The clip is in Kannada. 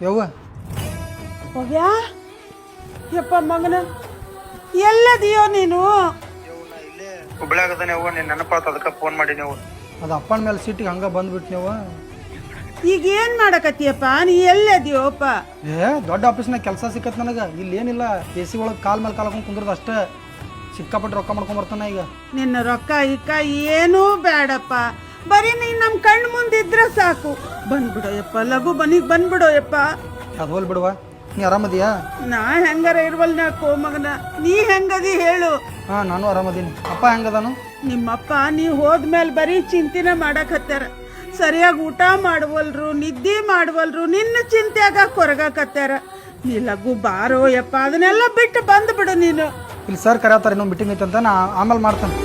ಯವ್ವ ಹೋಗ್ಯಾ ಯಪ್ಪ ಮಗನ ಎಲ್ಲದಿಯೋ ನೀನು? ಹುಬ್ಳ್ಯಾಗದ ನೀವು ನೀನು ನೆನಪಾತ ಅದಕ್ಕೆ ಫೋನ್ ಮಾಡಿ ನೀವು. ಅದು ಅಪ್ಪನ ಮೇಲೆ ಸಿಟ್ಟಿಗೆ ಹಂಗೆ ಬಂದ್ಬಿಟ್ಟು ನೀವು. ಈಗ ಏನು ಮಾಡಕತ್ತೀಯಪ್ಪ? ನೀ ಎಲ್ಲದಿಯೋಪ್ಪ? ದೊಡ್ಡ ಆಫೀಸ್ನಾಗ ಕೆಲಸ ಸಿಕ್ಕತ್ ನನಗೆ. ಇಲ್ಲಿ ಏನಿಲ್ಲ, ಎ ಸಿ ಒಳಗೆ ಕಾಲ್ ಮೇಲೆ ಕಾಲ್ ಹಾಕೊಂಡು ಕುಂದ್ರದು ಅಷ್ಟೇ. ಸಿಕ್ಕಾಪಟ್ಟೆ ರೊಕ್ಕ ಮಾಡ್ಕೊಂಬರ್ತಾನೆ ಈಗ. ನಿನ್ನ ರೊಕ್ಕ ಇಕ್ಕ ಏನೂ ಬೇಡಪ್ಪ, ಬರೀ ನೀನು ನಮ್ಮ ಕಣ್ಣು ಮುಂದಿದ್ರೆ ಸಾಕು. ಬಂದ್ಬಿಡೋ ಯಪ್ಪ, ಲಘು ಬನಿಗೆ ಬಂದ್ಬಿಡೋ ಯಪ್ಪ. ಅದು ಹೋಲ್ ಬಿಡುವ, ನೀ ಆರಾಮದಿಯಾ? ನಾ ಹೆಂಗಾರ ಇರ್ವಲ್ ನಾಕೋ ಮಗನ, ನೀ ಹೆಂಗದಿ ಹೇಳು? ಹಾಂ, ನಾನು ಆರಾಮದೀನಿ. ಅಪ್ಪ ಹೆಂಗದಾನು? ನಿಮ್ಮಪ್ಪ ನೀ ಹೋದ್ಮೇಲೆ ಬರೀ ಚಿಂತೆನೆ ಮಾಡಕತ್ತಾರ. ಸರಿಯಾಗಿ ಊಟ ಮಾಡವಲ್ರು, ನಿದ್ದೆ ಮಾಡವಲ್ರು, ನಿನ್ನ ಚಿಂತೆಯಾಗ ಕೊರಗಾಕತ್ತಾರ. ನೀ ಲಘು ಬಾರೋ ಯಪ್ಪ, ಅದನ್ನೆಲ್ಲ ಬಿಟ್ಟು ಬಂದ್ಬಿಡು ನೀನು. ಇಲ್ಲಿ ಸರ್ ಕರೆಯತ್ತಾರೆ, ಇನ್ನೊಂದು ಮೀಟಿಂಗ್ ಐತೆ ಅಂತ. ನಾ ಆಮೇಲೆ ಮಾಡ್ತೇನೆ.